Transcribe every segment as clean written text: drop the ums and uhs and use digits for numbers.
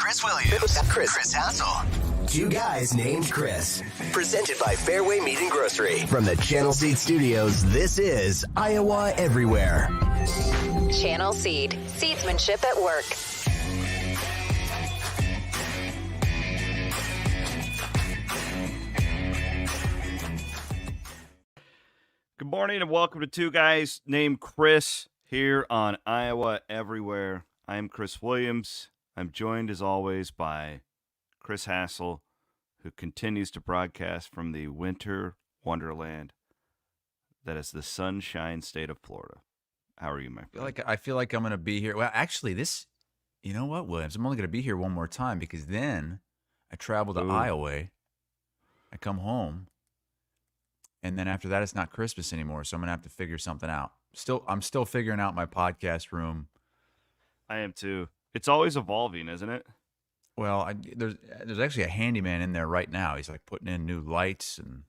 Chris Williams, Chris Hassel. Two guys named Chris. Presented by Fareway Meat and Grocery. From the Channel Seed Studios, this is Iowa Everywhere. Channel Seed. Seedsmanship at work. Good morning and welcome to Two Guys Named Chris here on Iowa Everywhere. I'm Chris Williams. I'm joined as always by Chris Hassel, who continues to broadcast from the winter wonderland that is the sunshine state of Florida. How are you, my friend? I feel like I'm going to be here. Well, actually, you know what, Williams? I'm only going to be here one more time because then I travel to Iowa. I come home. And then after that, it's not Christmas anymore, so I'm going to have to figure something out. I'm still figuring out my podcast room. I am too. It's always evolving, isn't it? Well, there's actually a handyman in there right now. He's like putting in new lights and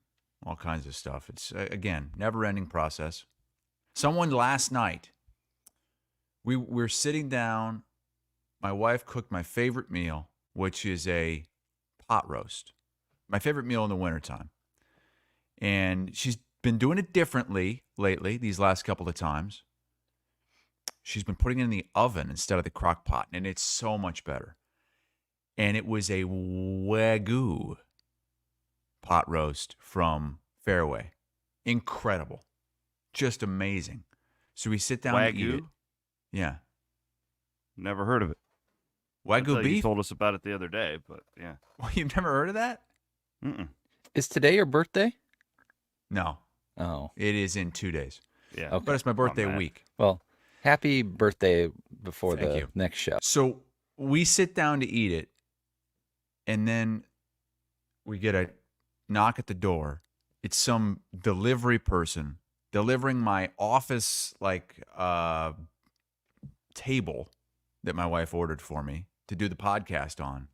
all kinds of stuff. It's, again, never-ending process. Someone last night, we're sitting down. My wife cooked my favorite meal, which is a pot roast. My favorite meal in the wintertime. And she's been doing it differently lately, these last couple of times. She's been putting it in the oven instead of the crock pot, and it's so much better. And it was a Wagyu pot roast from Fareway. Incredible. Just amazing. So we sit down to eat it. Yeah. Never heard of it. Wagyu beef? You told us about it the other day, but yeah. Well, you've never heard of that? Mm-mm. Is today your birthday? No. Oh. It is in 2 days. Yeah. Okay. But it's my birthday week. Well, happy birthday before Thank the you. next show. So we sit down to eat it, and then we get a knock at the door. It's some delivery person delivering my office table that my wife ordered for me to do the podcast on.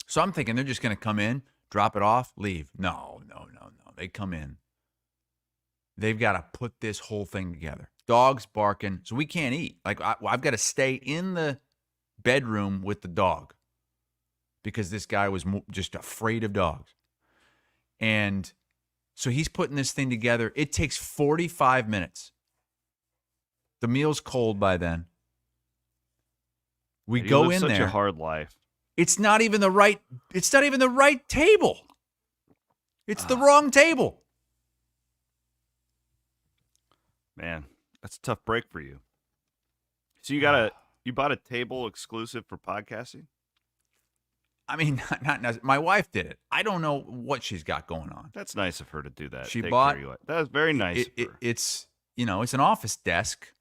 So I'm thinking they're just going to come in, drop it off, leave. No. They come in. They've got to put this whole thing together. Dogs barking, so we can't eat. I've got to stay in the bedroom with the dog because this guy was just afraid of dogs. And so he's putting this thing together. It takes 45 minutes. The meal's cold by then. We go in there. Such a hard life. It's not even the right table. It's the wrong table. Man, that's a tough break for you. So you bought a table exclusive for podcasting? I mean, not my wife did it. I don't know what she's got going on. That's nice of her to do that. She Take bought. care of you. That was very nice. Of her. It's it's an office desk,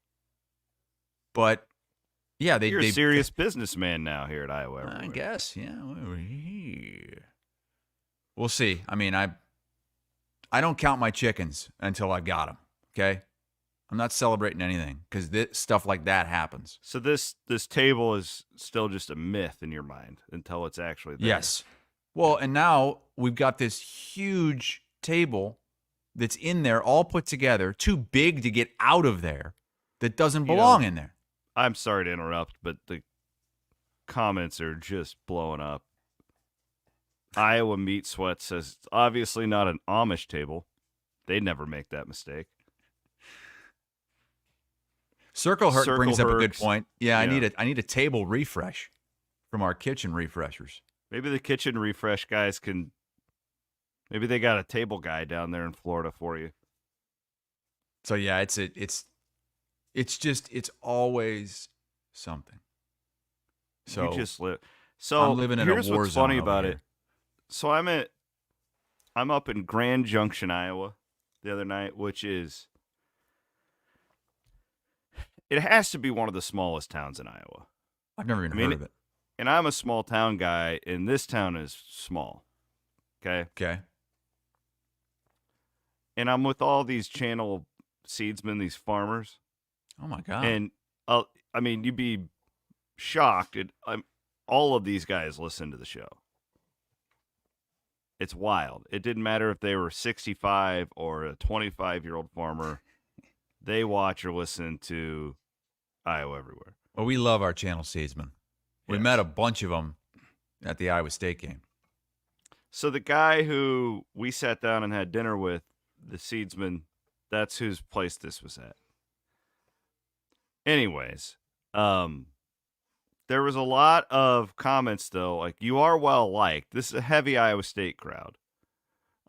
but yeah, You're a serious businessman now here at Iowa Everywhere. I guess, yeah. We'll see. I mean, I don't count my chickens until I got them. Okay, I'm not celebrating anything because stuff like that happens. So this table is still just a myth in your mind until it's actually there. Yes. Well, and now we've got this huge table that's in there, all put together, too big to get out of there, that doesn't belong in there. I'm sorry to interrupt, but the comments are just blowing up. Iowa Meat Sweat says it's obviously not an Amish table. They'd never make that mistake. Circle brings up a good Hercs. point. Yeah, I need a table refresh from our kitchen refreshers. Maybe the kitchen refresh guys maybe they got a table guy down there in Florida for you. So yeah, it's always something. So You just live. So I'm living in a here's war what's zone funny over about here. it. So I'm up in Grand Junction, Iowa, the other night, which is it has to be one of the smallest towns in Iowa. I've never even heard of it. And I'm a small town guy, and this town is small. Okay. And I'm with all these channel seedsmen, these farmers. Oh my God. And I mean, you'd be shocked. All of these guys listen to the show. It's wild. It didn't matter if they were 65 or a 25-year-old farmer. They watch or listen to Iowa Everywhere. Well, we love our channel seedsmen. We met a bunch of them at the Iowa State game. So the guy who we sat down and had dinner with, the seedsman, that's whose place this was at. Anyways, there was a lot of comments, though. Like, you are well liked. This is a heavy Iowa State crowd.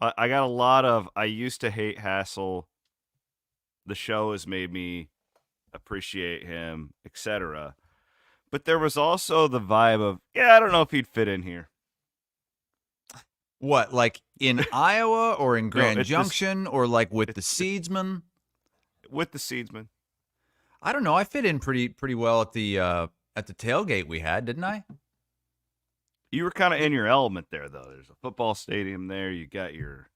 I got a lot of, I used to hate Hassel. The show has made me appreciate him, etc. But there was also the vibe of, I don't know if he'd fit in here. What, like in Iowa or in Grand it's Junction or like with the seedsman? With the seedsman. I don't know. I fit in pretty well at the tailgate we had, didn't I? You were kind of in your element there, though. There's a football stadium there. You got your,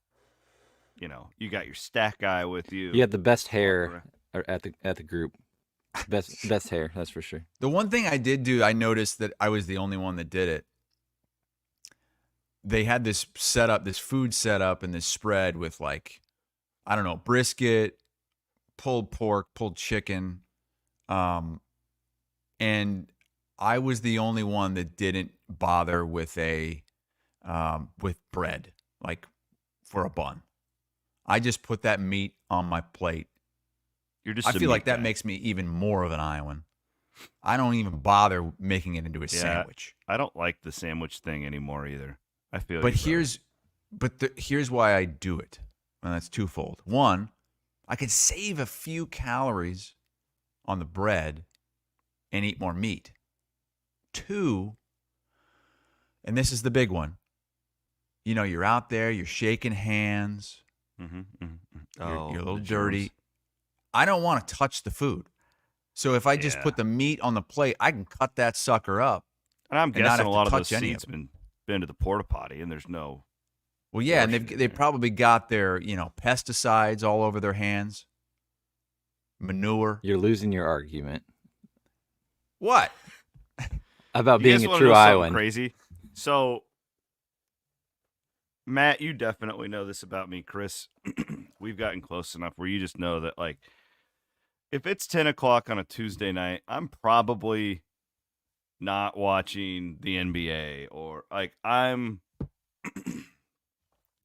you got your stat guy with you. You had the best hair at the group. Best hair, that's for sure. The one thing I did do, I noticed that I was the only one that did it. They had this food setup and this spread with, like, I don't know, brisket, pulled pork, pulled chicken. And I was the only one that didn't bother with with bread, like for a bun. I just put that meat on my plate. I feel like that makes me even more of an Iowan. I don't even bother making it into a sandwich. I don't like the sandwich thing anymore either. I feel. But here's why I do it, and that's twofold. One, I could save a few calories on the bread and eat more meat. Two, and this is the big one. You're out there, you're shaking hands, you're a little dirty. I don't want to touch the food. So if I just put the meat on the plate, I can cut that sucker up. And I'm guessing a lot of those seedsmen been to the porta potty, and there's no. Well, yeah, and they probably got their pesticides all over their hands, manure. You're losing your argument. What? About being a true Iowan. Crazy. So, Matt, you definitely know this about me, Chris. We've gotten close enough where you just know that, like, if it's 10 o'clock on a Tuesday night, I'm probably not watching the NBA, or like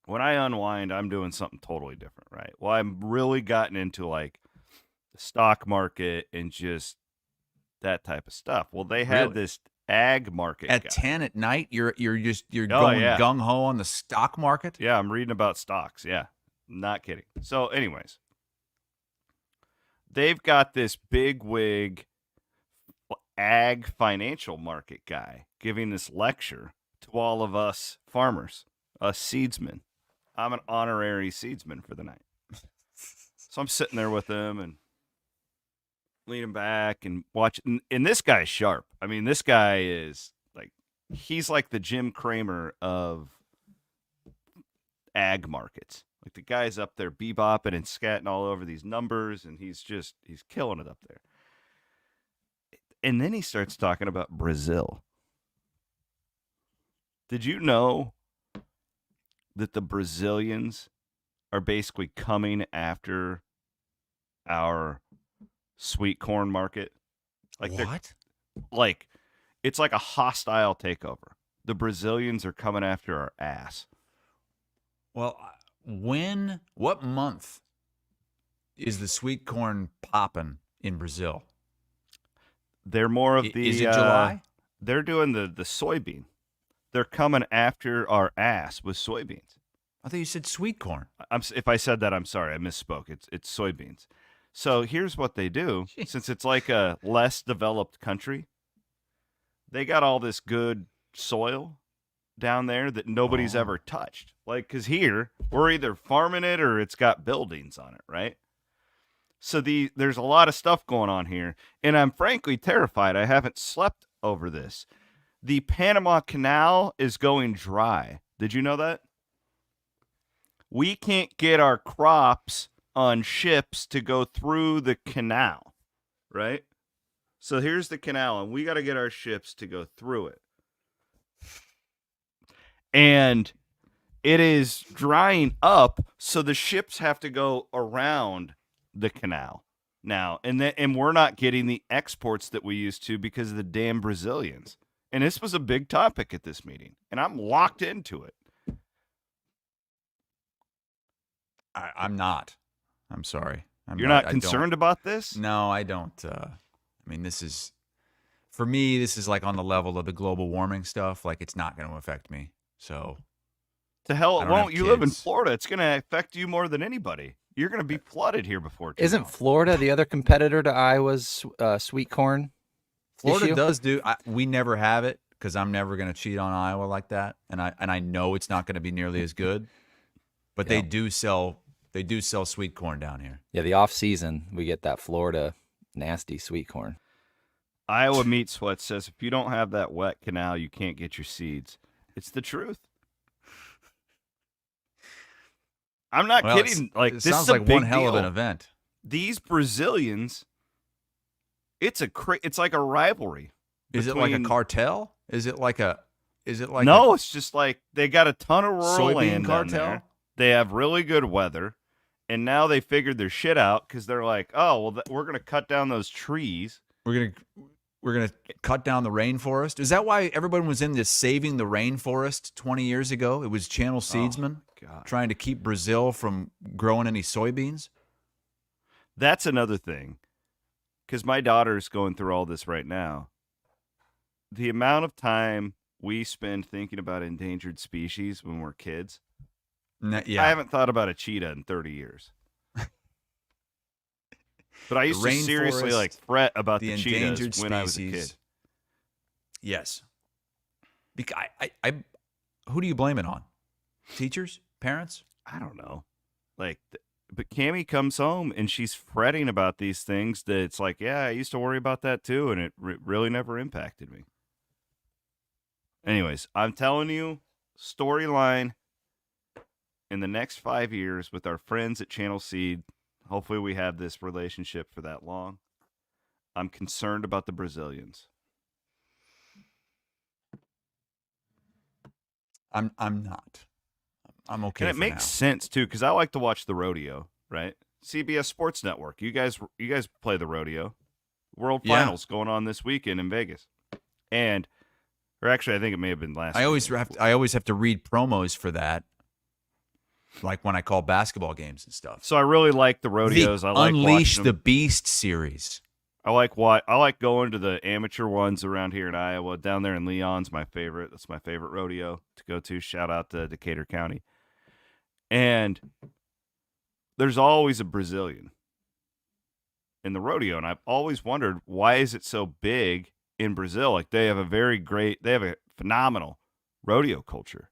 when I unwind, I'm doing something totally different, right? Well, I'm really gotten into like the stock market and just that type of stuff. Well, they had this ag market at guy. 10 at night. You're going gung ho on the stock market. Yeah, I'm reading about stocks. Yeah, not kidding. So, anyways, they've got this big wig ag financial market guy giving this lecture to all of us farmers, us seedsmen. I'm an honorary seedsman for the night. So I'm sitting there with him and leaning back and watching. And this guy's sharp. I mean, this guy is like, he's like the Jim Cramer of ag markets. Like, the guy's up there bebopping and scatting all over these numbers, and he's killing it up there. And then he starts talking about Brazil. Did you know that the Brazilians are basically coming after our sweet corn market? Like, what? Like, it's like a hostile takeover. The Brazilians are coming after our ass. Well, what month is the sweet corn popping in Brazil? They're more of the. Is it July? They're doing the soybean. They're coming after our ass with soybeans. I thought you said sweet corn. If I said that, I'm sorry. I misspoke. It's soybeans. So here's what they do. Jeez. Since it's like a less developed country, they got all this good soil down there that nobody's ever touched. Like, because here, we're either farming it or it's got buildings on it, right? So there's a lot of stuff going on here, and I'm frankly terrified. I haven't slept over this. The Panama Canal is going dry. Did you know that? We can't get our crops on ships to go through the canal, right? So here's the canal, and we got to get our ships to go through it. And it is drying up, so the ships have to go around the canal now, and we're not getting the exports that we used to because of the damn Brazilians. And this was a big topic at this meeting, and I'm locked into it. I'm not. I'm sorry. You're not concerned about this? No, I don't. I mean, for me, this is like on the level of the global warming stuff. Like, it's not going to affect me. So, to hell I it don't have won't. You live in kids. Florida. It's going to affect you more than anybody. You're going to be flooded here before too Isn't long. Florida the other competitor to Iowa's sweet corn? Florida issue? does do. We never have it because I'm never going to cheat on Iowa like that, and I know it's not going to be nearly as good. But Yeah. they do sell sweet corn down here. Yeah, the off season we get that Florida nasty sweet corn. Iowa Meat Sweat says if you don't have that wet canal, you can't get your seeds. It's the truth. I'm not Well, kidding. Like, it this sounds is a like big one hell deal. of an event. These Brazilians, it's like a rivalry. Is it like a between- cartel? Is it like no, it's just like they got a ton of rural soybean land down cartel? there. They have really good weather, and now they figured their shit out because they're like, oh, well, we're going to cut down those trees. We're gonna cut down the rainforest? Is that why everyone was in this saving the rainforest 20 years ago? It was Channel Seedsman God. trying to keep Brazil from growing any soybeans. That's another thing, because my daughter's going through all this right now. The amount of time we spend thinking about endangered species when we're kids, Yeah, I haven't thought about a cheetah in 30 years. But I used to seriously rainforest, like fret about the the cheetahs endangered when I was a species. kid. Yes. Because who do you blame it on? Teachers? Parents? I don't know. Like, but Cammie comes home and she's fretting about these things that it's like, yeah, I used to worry about that too, and it really never impacted me. Anyways, I'm telling you, storyline in the next 5 years with our friends at Channel Seed. Hopefully we have this relationship for that long. I'm concerned about the Brazilians. I'm not. I'm okay. And it for makes now. sense too, because I like to watch the rodeo, right? CBS Sports Network. You guys play the rodeo. World Yeah. Finals going on this weekend in Vegas. Or actually I think it may have been last I weekend. always have to read promos for that, like when I call basketball games and stuff. So I really like the rodeos. The I like Unleash watching the them. Beast series. I like going to the amateur ones around here in Iowa. Down there in Leon's my favorite. That's my favorite rodeo to go to. Shout out to Decatur County. And there's always a Brazilian in the rodeo, and I've always wondered, why is it so big in Brazil? Like, they have a phenomenal rodeo culture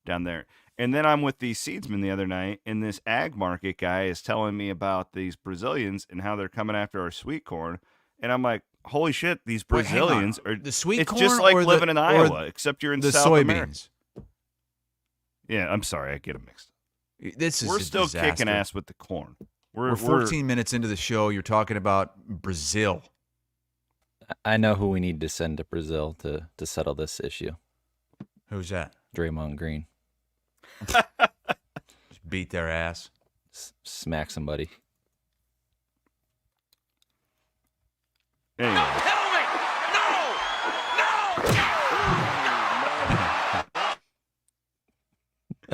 down there. And then I'm with the seedsmen the other night, and this ag market guy is telling me about these Brazilians and how they're coming after our sweet corn. And I'm like, holy shit, these Wait, hang on. Brazilians are The sweet it's corn just like or living the- in or Iowa, except you're in The South America. soybeans. Yeah, I'm sorry, I get them mixed. This is We're a still disaster. kicking ass with the corn. We're 14 minutes into the show. You're talking about Brazil. I know who we need to send to Brazil to settle this issue. Who's that? Draymond Green. Just beat their ass. Smack somebody. Anyway.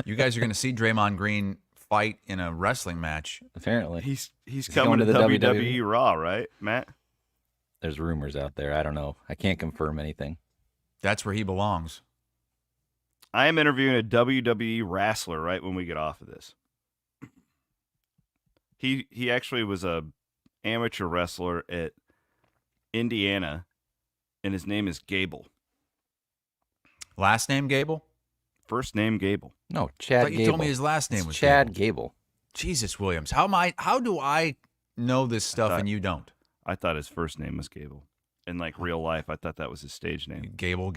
You guys are going to see Draymond Green fight in a wrestling match. Apparently. He's Is he coming going to to the WWE WWE? Raw, right, Matt? There's rumors out there. I don't know. I can't confirm anything. That's where he belongs. I am interviewing a WWE wrestler right when we get off of this. He actually was a amateur wrestler at Indiana, and his name is Gable. Last name Gable? First name Gable. No, I Chad thought you Gable. told me his last name It's was Chad Gable. Jesus Williams. How do I know this stuff thought- and you don't? I thought his first name was Gable. In like real life, I thought that was his stage name. Gable.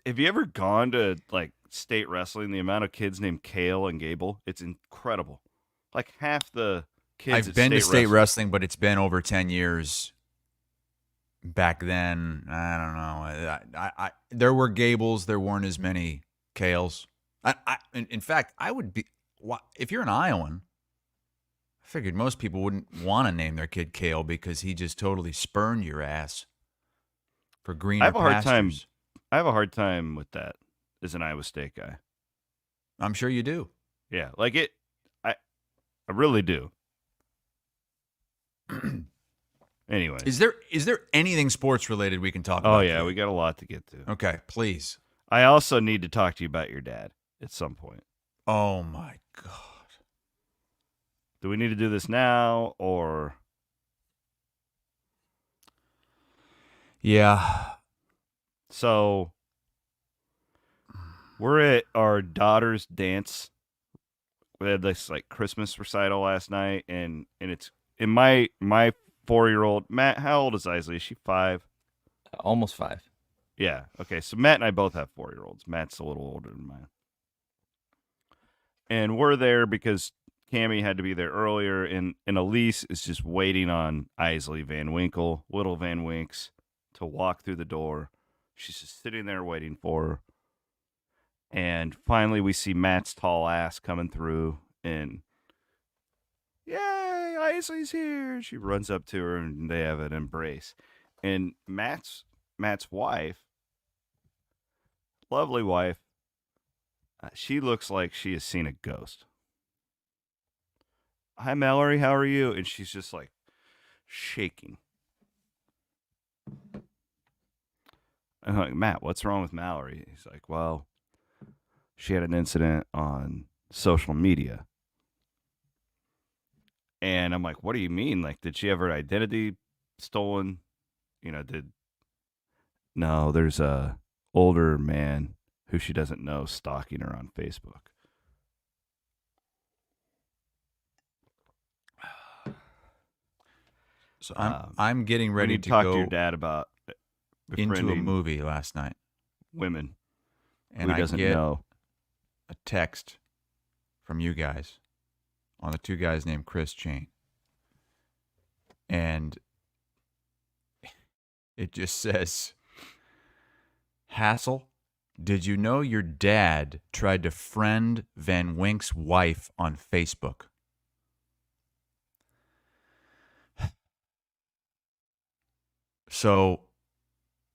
Have you ever gone to like state wrestling? The amount of kids named Kale and Gable, it's incredible. Like half the kids. I've been to state wrestling, but it's been over 10 years. Back then, I don't know. I there were Gables. There weren't as many Kales. In fact, I would be if you're an Iowan. I figured most people wouldn't want to name their kid Kale because he just totally spurned your ass. for greener I have a hard time. pastures. I have a hard time with that as an Iowa State guy. I'm sure you do. Yeah, like it. I really do. Anyway. Is there anything sports related we can talk about? Oh yeah, today? we got a lot to get to. Okay, please. I also need to talk to you about your dad at some point. Oh my God. Do we need to do this now or? Yeah. So we're at our daughter's dance. We had this like Christmas recital last night, and it's in my 4-year-old Matt. How old is Isley? Is she 5? Almost 5. Yeah. Okay. So Matt and I both have 4-year-olds. Matt's a little older than mine, and we're there because Cammie had to be there earlier, and Elise is just waiting on Isley Van Winkle, little Van Winks, to walk through the door. She's just sitting there waiting for her. And finally, we see Matt's tall ass coming through, and yay, Isley's here. She runs up to her, and they have an embrace. And Matt's wife, lovely wife, she looks like she has seen a ghost. Hi, Mallory, how are you? And she's just like shaking. I'm like, Matt, what's wrong with Mallory? He's like, well, she had an incident on social media. And I'm like, what do you mean? Like, did she have her identity stolen? No, there's a older man who she doesn't know stalking her on Facebook. So I'm getting ready to talk go to your dad about into a movie last night, women, and who doesn't know a text from you guys on the 2 guys named Chris chain, and it just says, Hassel, did you know your dad tried to friend Van Wink's wife on Facebook? So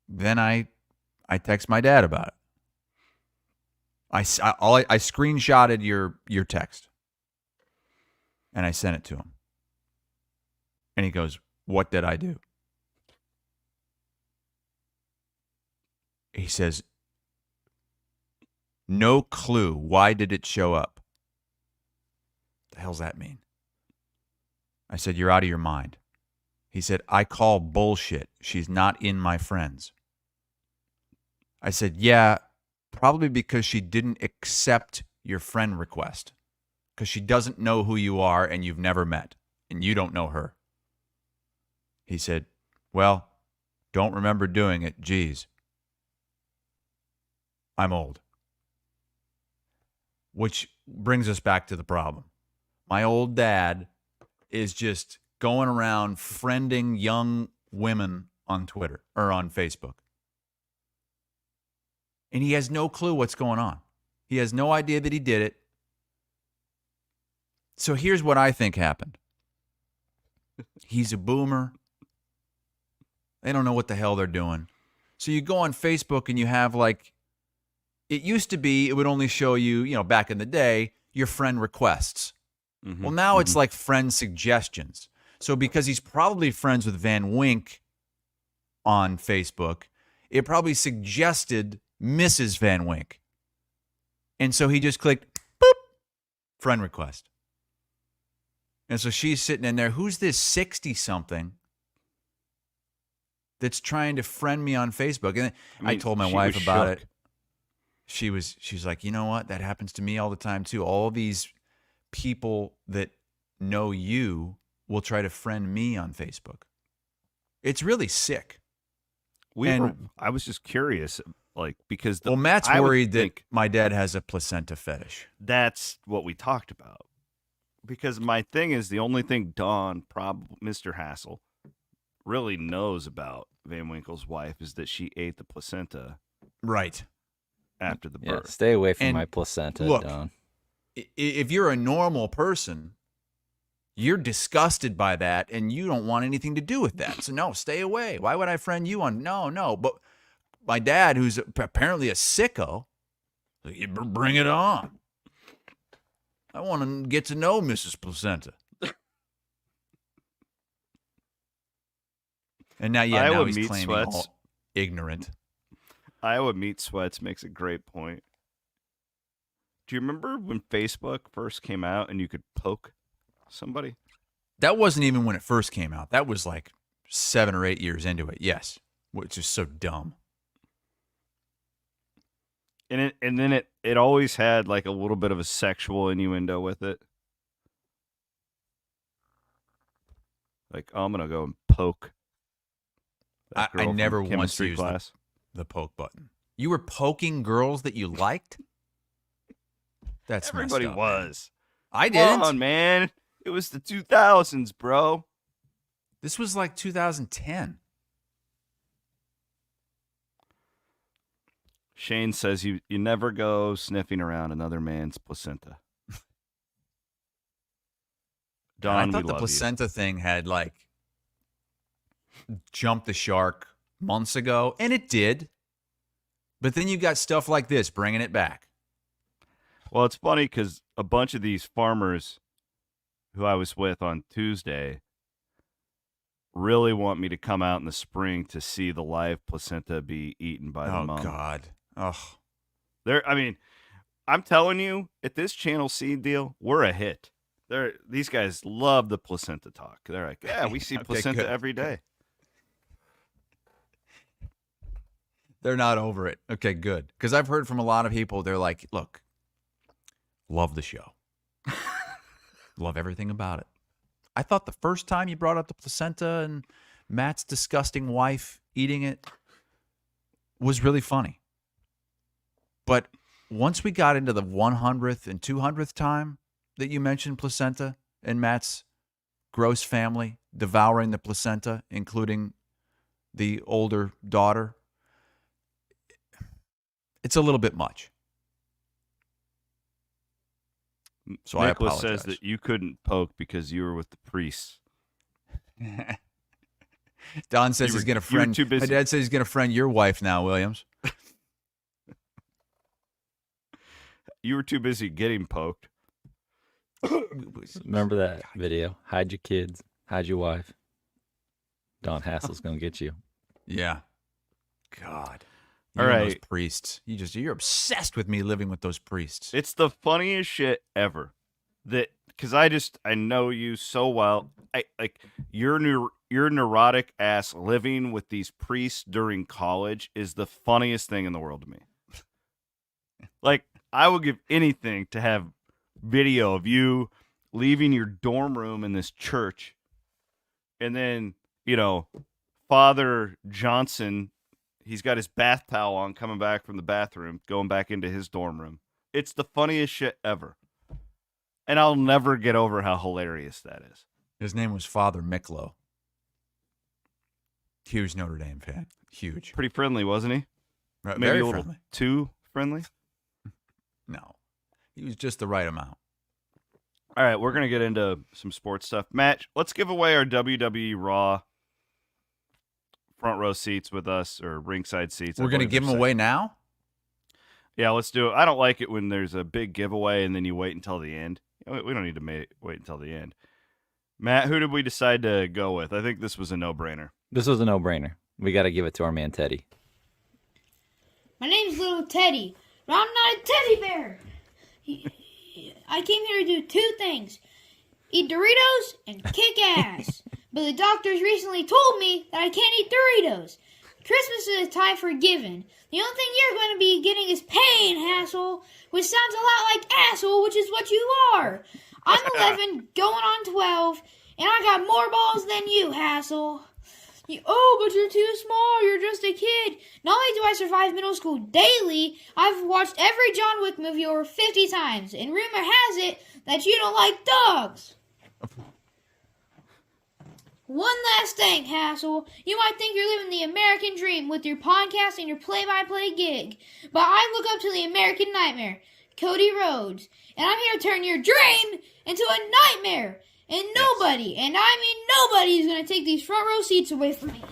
then I text my dad about it. I screenshotted your text, and I sent it to him. And he goes, what did I do? He says, no clue. Why did it show up? The hell's that mean? I said, you're out of your mind. He said, I call bullshit. She's not in my friends. I said, yeah, probably because she didn't accept your friend request. Because she doesn't know who you are and you've never met. And you don't know her. He said, well, don't remember doing it. Geez. I'm old. Which brings us back to the problem. My old dad is just going around friending young women on Twitter or on Facebook. And he has no clue what's going on. He has no idea that he did it. So here's what I think happened. He's a boomer. They don't know what the hell they're doing. So you go on Facebook and you have like, it used to be, it would only show you, back in the day, your friend requests. Mm-hmm. Well, now it's like friend suggestions. So because he's probably friends with Van Wink on Facebook, it probably suggested Mrs. Van Wink. And so he just clicked, boop, friend request. And so she's sitting in there, who's this 60-something that's trying to friend me on Facebook? And I told my wife about it. She's like, you know what? That happens to me all the time too. All these people that know you will try to friend me on Facebook. It's really sick. I was just curious, because Matt's worried that my dad has a placenta fetish. That's what we talked about. Because my thing is, the only thing Mr. Hassel, really knows about Van Winkle's wife is that she ate the placenta. Right. After the birth. Yeah, stay away from my placenta, look, Don. If you're a normal person, You're disgusted by that, and you don't want anything to do with that. So, no, stay away. Why would I friend you on? No. But my dad, who's apparently a sicko, you bring it on. I want to get to know Mrs. Placenta. And now he's claiming all ignorant. Iowa Meat Sweats makes a great point. Do you remember when Facebook first came out and you could poke somebody? That wasn't even when it first came out. That was like 7 or 8 years into it. Yes, which is so dumb. And then it always had like a little bit of a sexual innuendo with it. Like, oh, I'm gonna go and poke. I never once used class. The poke button. You were poking girls that you liked? That's everybody messed up, was. Man. I didn't. Come on, man. It was the 2000s, bro. This was like 2010. Shane says you never go sniffing around another man's placenta. Don, I thought the placenta thing had like jumped the shark months ago, and it did. But then you got stuff like this bringing it back. Well, it's funny because a bunch of these farmers who I was with on Tuesday really want me to come out in the spring to see the live placenta be eaten by the mom. Oh, God. Oh. I'm telling you, at this Channel Seed deal, we're a hit. These guys love the placenta talk. They're like, yeah, we see placenta good. every day. They're not over it. Okay, good. Because I've heard from a lot of people, they're like, look, love the show. Love everything about it. I thought the first time you brought up the placenta and Matt's disgusting wife eating it was really funny. But once we got into the 100th and 200th time that you mentioned placenta and Matt's gross family devouring the placenta, including the older daughter, it's a little bit much. So Nicholas I apologize. says that you couldn't poke because you were with the priests. Don says he's going to friend. Too busy. My dad says he's going to friend your wife now, Williams. You were too busy getting poked. Remember that video? Hide your kids, hide your wife. Don Hassel's going to get you. Yeah. God. All You and right. those priests. You're obsessed with me living with those priests. It's the funniest shit ever. Because I know you so well. Your neurotic ass living with these priests during college is the funniest thing in the world to me. Like, I would give anything to have video of you leaving your dorm room in this church, and then, Father Johnson, he's got his bath towel on, coming back from the bathroom, going back into his dorm room. It's the funniest shit ever. And I'll never get over how hilarious that is. His name was Father Miklo. Huge Notre Dame fan. Huge. Pretty friendly, wasn't he? Right, Maybe very a little friendly. too friendly. No. He was just the right amount. All right, we're going to get into some sports stuff. Matt, let's give away our WWE Raw front row seats with us, or ringside seats. We're going to give them away now? Yeah, let's do it. I don't like it when there's a big giveaway and then you wait until the end. We don't need to wait until the end. Matt, who did we decide to go with? I think this was a no-brainer. This was a no-brainer. We got to give it to our man Teddy. My name's Little Teddy, but I'm not a teddy bear. I came here to do two things: eat Doritos and kick ass. But the doctors recently told me that I can't eat Doritos. Christmas is a time for giving. The only thing you're going to be getting is pain, Hassel, which sounds a lot like asshole, which is what you are. I'm 11, going on 12, and I got more balls than you, Hassel. But you're too small. You're just a kid. Not only do I survive middle school daily, I've watched every John Wick movie over 50 times, and rumor has it that you don't like dogs. One last thing, Hassel. You might think you're living the American dream with your podcast and your play-by-play gig, but I look up to the American nightmare, Cody Rhodes, and I'm here to turn your dream into a nightmare. And nobody, and I mean nobody, is going to take these front row seats away from me.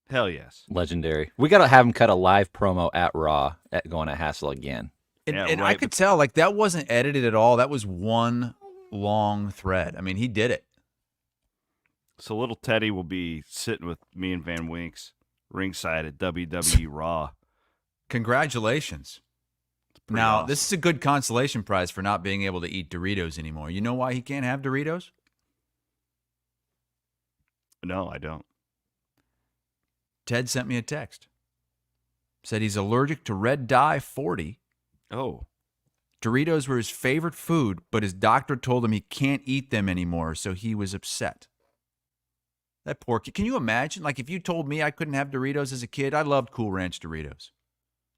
Hell yes. Legendary. We got to have him cut a live promo at Raw going at Hassel again. And, Yeah, and I right, could tell, like, that wasn't edited at all. That was one long thread. I mean, he did it. So little Teddy will be sitting with me and Van Winks ringside at WWE Raw. Congratulations. Pretty Now, awesome. this is a good consolation prize for not being able to eat Doritos anymore. You know why he can't have Doritos? No, I don't. Ted sent me a text. Said he's allergic to red dye 40. Oh. Doritos were his favorite food, but his doctor told him he can't eat them anymore, so he was upset. That poor kid. Can you imagine? Like, if you told me I couldn't have Doritos as a kid, I loved Cool Ranch Doritos.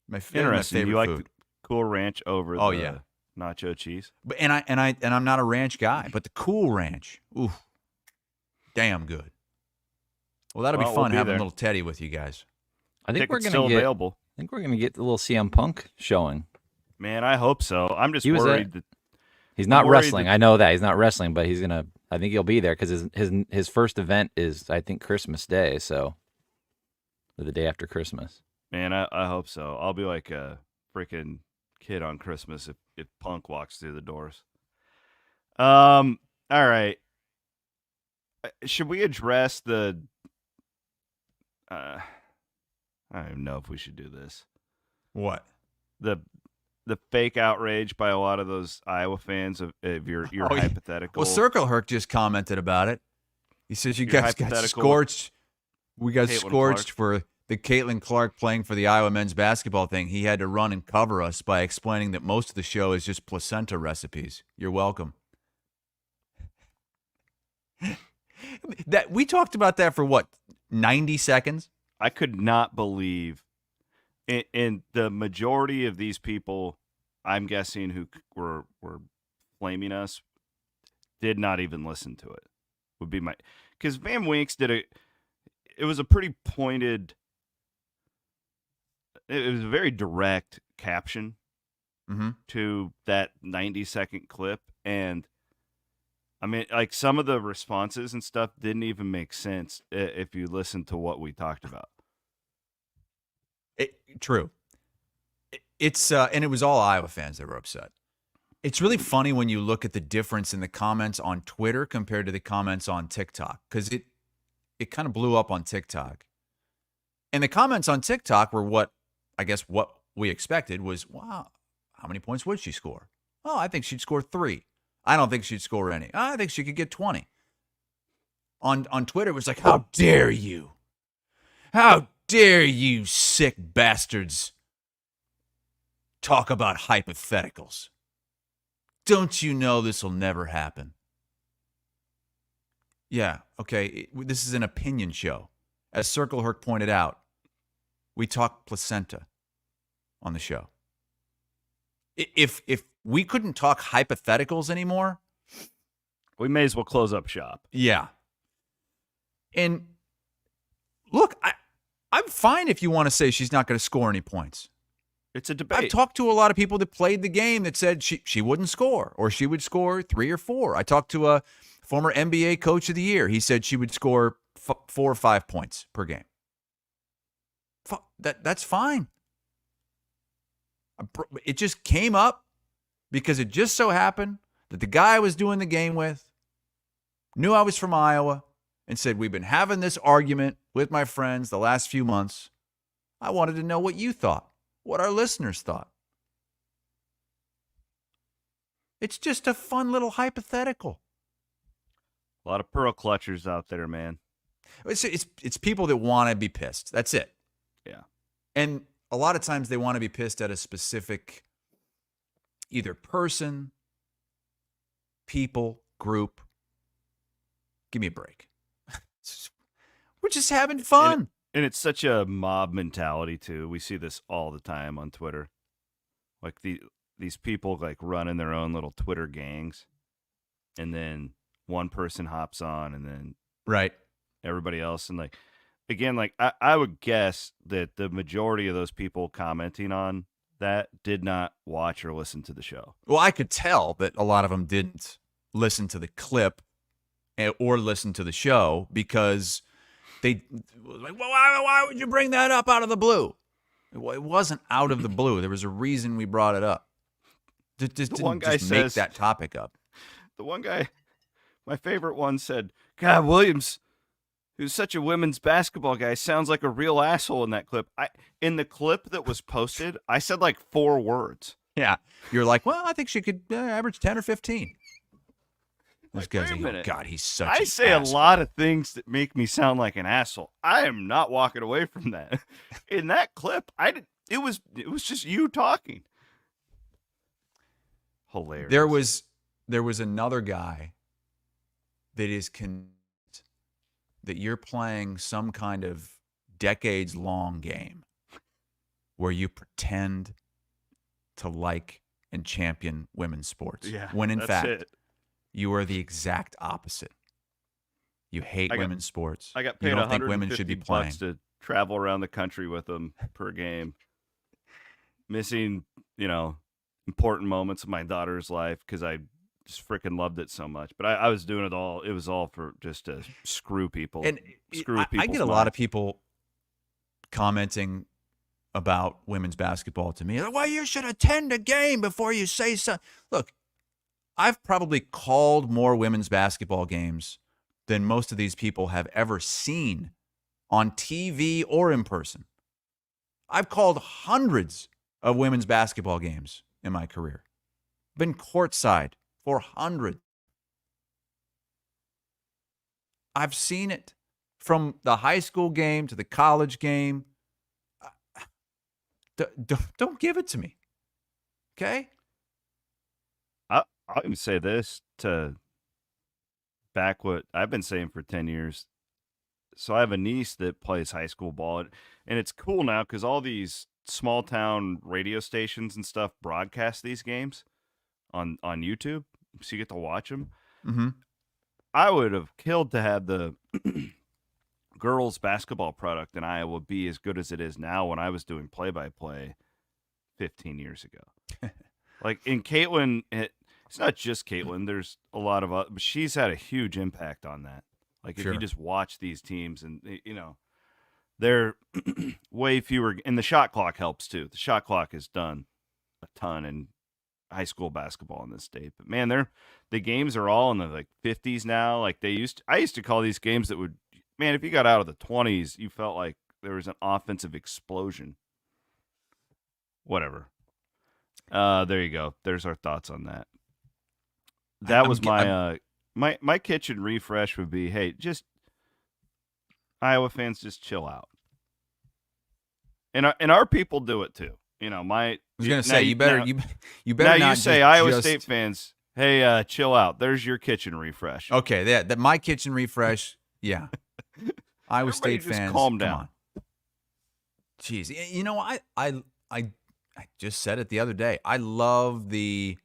My Interesting. favorite You like food. the Cool Ranch over the nacho cheese? But and I'm not a ranch guy, but the Cool Ranch, ooh, damn good. Well, that'll be Well, fun we'll be having there. little Teddy with you guys. I think we're Tickets gonna still get. available. I think we're gonna get the little CM Punk showing. Man, I hope so. I'm just He was worried that He's not I'm worried wrestling. that- I know that he's not wrestling, but he's gonna. I think he'll be there because his first event is, I think, Christmas Day, so or the day after Christmas. Man, I hope so. I'll be like a freaking kid on Christmas if Punk walks through the doors. All right. Should we address the? I don't even know if we should do this. What? The fake outrage by a lot of those Iowa fans of your Oh, yeah. hypothetical. Well, Circle Herc just commented about it. He says you Your guys got hypothetical scorched. We got Caitlin scorched Clark. for the Caitlin Clark playing for the Iowa men's basketball thing. He had to run and cover us by explaining that most of the show is just placenta recipes. You're welcome. That we talked about that for what, 90 seconds? I could not believe, in the majority of these people, I'm guessing who were flaming us, did not even listen to it. Would be my, because Van Winks did it. It was a pretty pointed. It was a very direct caption Mm-hmm. to that 90-second clip, and I mean, like, some of the responses and stuff didn't even make sense if you listen to what we talked about. True. It's and it was all Iowa fans that were upset. It's really funny when you look at the difference in the comments on Twitter compared to the comments on TikTok, because it kind of blew up on TikTok. And the comments on TikTok were what we expected was, wow, how many points would she score? Oh, I think she'd score 3. I don't think she'd score any. I think she could get 20. On Twitter, it was like, how dare you? How dare you sick bastards talk about hypotheticals? Don't you know this will never happen? Yeah, okay, this is an opinion show. As Circle Herc pointed out, we talk placenta on the show. If we couldn't talk hypotheticals anymore, We may as well close up shop. yeah. And look, I'm fine if you want to say she's not going to score any points. It's a debate. I've talked to a lot of people that played the game that said she wouldn't score, or she would score 3 or 4. I talked to a former NBA coach of the year. He said she would score 4 or 5 points per game. That's fine. It just came up because it just so happened that the guy I was doing the game with knew I was from Iowa and said, we've been having this argument with my friends the last few months. I wanted to know what you thought, what our listeners thought. It's just a fun little hypothetical. A lot of pearl clutchers out there, man. It's people that want to be pissed. That's it. Yeah. And a lot of times they want to be pissed at a specific either person, people, group. Give me a break. We're just having fun. And it's such a mob mentality, too. We see this all the time on Twitter. Like, these people, like, running their own little Twitter gangs. And then one person hops on, and then Right. everybody else. And, like, again, like, I would guess that the majority of those people commenting on that did not watch or listen to the show. Well, I could tell that a lot of them didn't listen to the clip or listen to the show because they like, well, why would you bring that up out of the blue? It wasn't out of the blue. There was a reason we brought it up. Just one guy just make says, that topic up. The one guy, my favorite one, said, God, Williams, who's such a women's basketball guy, sounds like a real asshole in that clip. In the clip that was posted, I said like 4 words. Yeah. You're like, well, I think she could average 10 or 15. Those guys wait a go, minute. God, he's such I an say asshole. a lot of things that make me sound like an asshole. I am not walking away from that. In that clip, it was just you talking. Hilarious. There was another guy that is convinced that you're playing some kind of decades-long game where you pretend to like and champion women's sports. Yeah, when in that's fact, it. you are the exact opposite. You hate women's sports. I got paid you don't think women should be playing. $150 to travel around the country with them per game. Missing, important moments of my daughter's life because I just freaking loved it so much. But I was doing it all. It was all for just to screw people. And I get a lot of people commenting about women's basketball to me. Well, you should attend a game before you say so. Look, I've probably called more women's basketball games than most of these people have ever seen on TV or in person. I've called hundreds of women's basketball games in my career. Been courtside for hundreds. I've seen it from the high school game to the college game. Don't give it to me. Okay? I'll even say this to back what I've been saying for 10 years. So I have a niece that plays high school ball, and it's cool now because all these small town radio stations and stuff broadcast these games on YouTube, so you get to watch them. Mm-hmm. I would have killed to have the girls basketball product in Iowa be as good as it is now when I was doing play-by-play 15 years ago. Like in Caitlin, it's not just Caitlin. There's a lot of but she's had a huge impact on that. Like if you just watch these teams and, they're way fewer. And the shot clock helps too. The shot clock has done a ton in high school basketball in this state. But man, the games are all in the 50s now. Like I used to call these games that would, man, if you got out of the 20s, you felt like there was an offensive explosion. Whatever. There you go. There's our thoughts on that. That was my kitchen refresh would be, hey, just Iowa fans, just chill out. And our people do it too. I was going to say, you better now not you say Iowa State fans, hey, chill out. There's your kitchen refresh. Okay, that my kitchen refresh, yeah. Iowa State fans, calm down. Come on. Jeez, I just said it the other day. I love the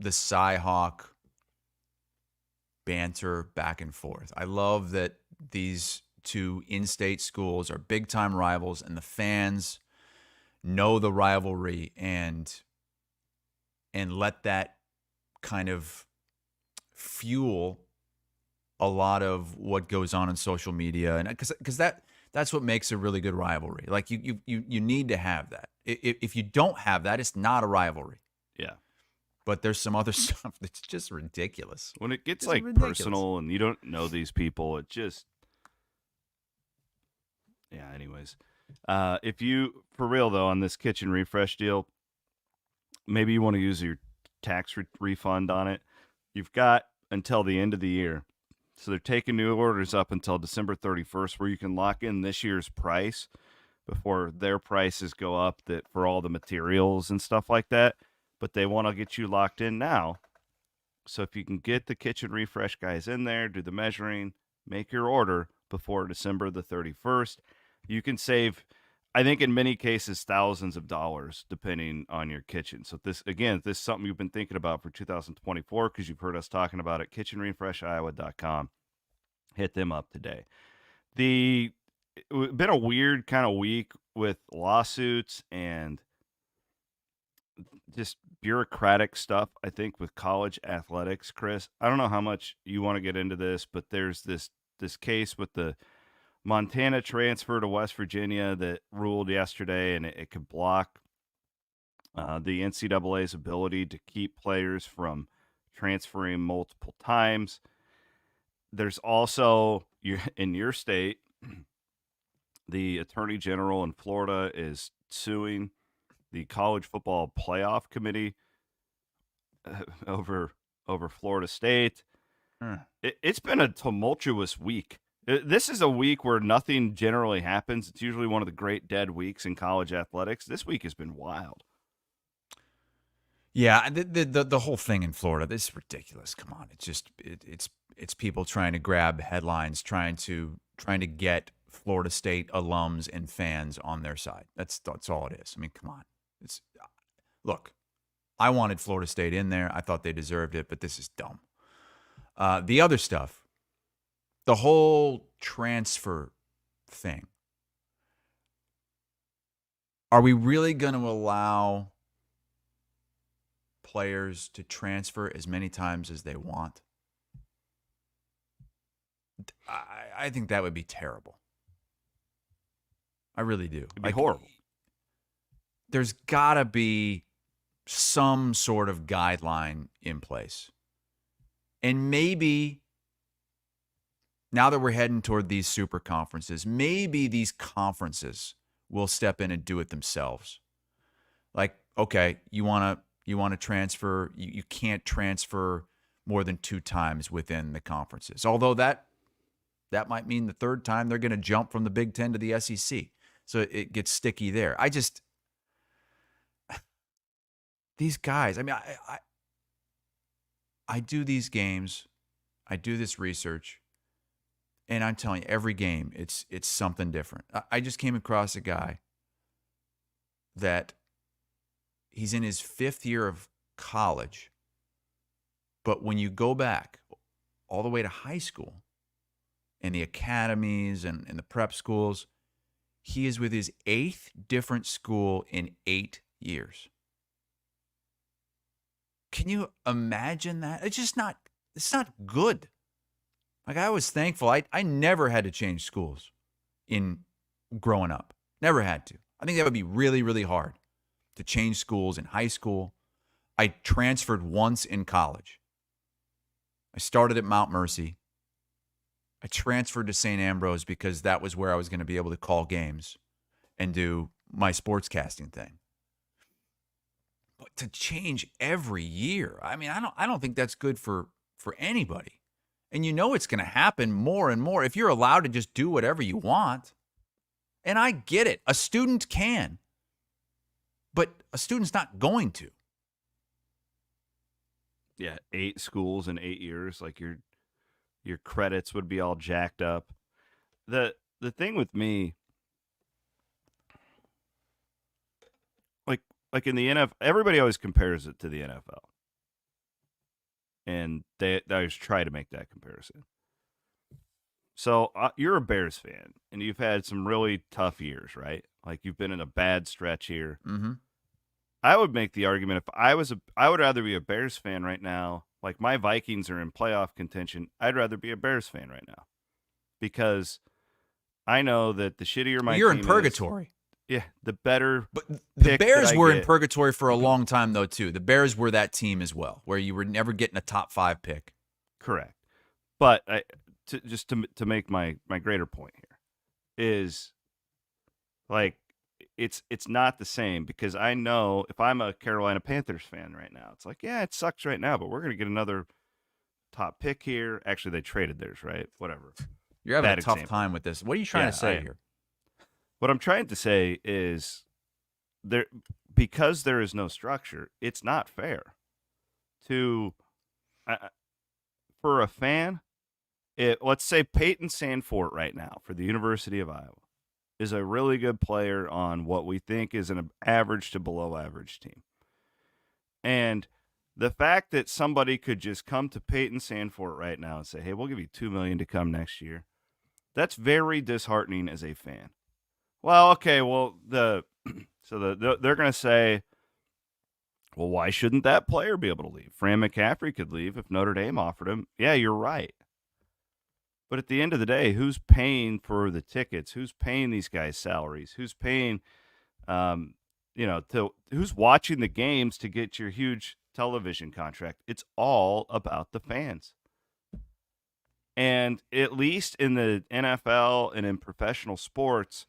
Cy-Hawk banter back and forth. I love that these two in-state schools are big-time rivals, and the fans know the rivalry and let that kind of fuel a lot of what goes on in social media, and because that's what makes a really good rivalry. Like you need to have that. If you don't have that, it's not a rivalry. Yeah. But there's some other stuff that's just ridiculous. When it gets personal and you don't know these people, it just, yeah. Anyways, if you, for real though, on this kitchen refresh deal, maybe you want to use your tax refund on it. You've got until the end of the year. So they're taking new orders up until December 31st, where you can lock in this year's price before their prices go up for all the materials and stuff like that. But they want to get you locked in now. So if you can get the kitchen refresh guys in there, do the measuring, make your order before December the 31st, you can save, I think in many cases, thousands of dollars depending on your kitchen. So this is something you've been thinking about for 2024 because you've heard us talking about it, kitchenrefreshiowa.com. Hit them up today. It's been a weird kind of week with lawsuits and just bureaucratic stuff, I think, with college athletics, Chris. I don't know how much you want to get into this, but there's this case with the Montana transfer to West Virginia that ruled yesterday, and it could block the NCAA's ability to keep players from transferring multiple times. There's also, in your state, the Attorney General in Florida is suing the College Football Playoff Committee over Florida State. It's been a tumultuous week. This is a week where nothing generally happens. It's usually one of the great dead weeks in college athletics. This week has been wild. Yeah, the whole thing in Florida, this is ridiculous. Come on, it's just it's people trying to grab headlines, trying to get Florida State alums and fans on their side. That's all it is. I mean, come on. Look, I wanted Florida State in there. I thought they deserved it, but this is dumb. The other stuff, the whole transfer thing. Are we really going to allow players to transfer as many times as they want? I think that would be terrible. I really do. It'd be horrible. There's got to be some sort of guideline in place. And maybe now that we're heading toward these super conferences, maybe these conferences will step in and do it themselves. Like, okay, you want to transfer, you can't transfer more than 2 times within the conferences. Although that might mean the third time they're going to jump from the Big Ten to the SEC. So it gets sticky there. These guys, I mean, I do these games, I do this research, and I'm telling you, every game, it's something different. I just came across a guy that he's in his 5th year of college, but when you go back all the way to high school and the academies and the prep schools, he is with his 8th different school in 8 years. Can you imagine that? It's not good. Like, I was thankful. I never had to change schools in growing up. Never had to. I think that would be really, really hard to change schools in high school. I transferred once in college. I started at Mount Mercy. I transferred to St. Ambrose because that was where I was going to be able to call games and do my sportscasting thing. But to change every year, I mean, I don't think that's good for anybody. And you know it's going to happen more and more if you're allowed to just do whatever you want. And I get it. A student can. But a student's not going to. Yeah, 8 schools in 8 years, like your credits would be all jacked up. The thing with me, like in the NFL, everybody always compares it to the NFL. And they always try to make that comparison. So you're a Bears fan, and you've had some really tough years, right? Like, you've been in a bad stretch here. Mm-hmm. I would make the argument, I would rather be a Bears fan right now. Like, my Vikings are in playoff contention. I'd rather be a Bears fan right now, because I know that the shittier my you're team in purgatory. Yeah, the better. But the Bears were in get. purgatory for a long time, though, too. The Bears were that team as well, where you were never getting a top 5 pick. Correct. But to make my greater point here is, like, it's not the same, because I know if I'm a Carolina Panthers fan right now, it's like, yeah, it sucks right now, but we're going to get another top pick here. Actually, they traded theirs, right? Whatever. You're having Bad a tough example. time with this. What are you trying to say here? What I'm trying to say is, because there is no structure, it's not fair to for a fan. Let's say Peyton Sandfort right now for the University of Iowa is a really good player on what we think is an average to below average team. And the fact that somebody could just come to Peyton Sandfort right now and say, hey, we'll give you $2 million to come next year, that's very disheartening as a fan. Well, okay, well, they're going to say, Well, why shouldn't that player be able to leave? Fran McCaffrey could leave if Notre Dame offered him. Yeah, you're right. But at the end of the day, who's paying for the tickets? Who's paying these guys' salaries? Who's paying, who's watching the games to get your huge television contract? It's all about the fans. And at least in the NFL and in professional sports,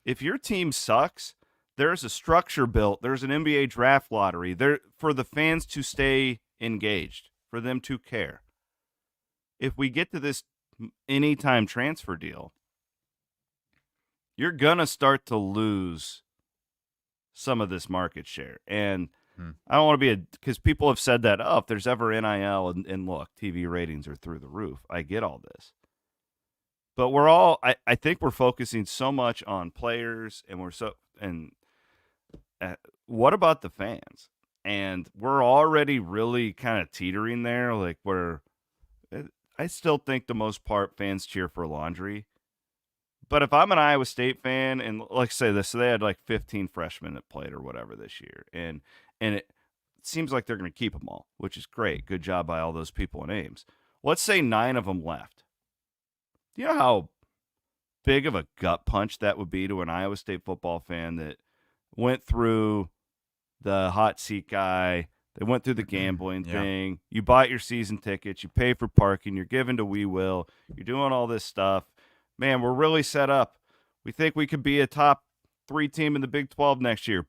if your team sucks, there's a structure built. There's an NBA draft lottery there for the fans to stay engaged, for them to care. If we get to this anytime transfer deal, you're going to start to lose some of this market share. And I don't want to be because people have said that, if there's ever NIL and look, TV ratings are through the roof. I get all this. But we're all, I think we're focusing so much on players what about the fans? And we're already really kind of teetering there. Like I still think the most part fans cheer for Laundry. But if I'm an Iowa State fan, and like say this, so they had like 15 freshmen that played or whatever this year. And it seems like they're going to keep them all, which is great. Good job by all those people in Ames. Let's say 9 of them left. Do you know how big of a gut punch that would be to an Iowa State football fan that went through the hot seat guy, they went through the gambling thing, you bought your season tickets, you pay for parking, you're given to We Will, you're doing all this stuff. Man, we're really set up. We think we could be a top 3 team in the Big 12 next year.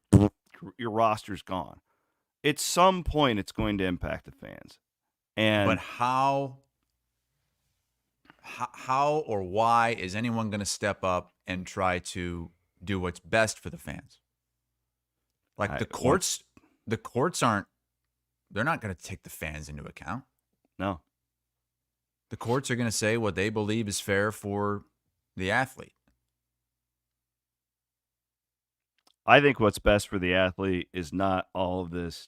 Your roster's gone. At some point, it's going to impact the fans. But how or why is anyone going to step up and try to do what's best for the fans? Like the courts aren't, they're not going to take the fans into account. No. The courts are going to say what they believe is fair for the athlete. I think what's best for the athlete is not all of this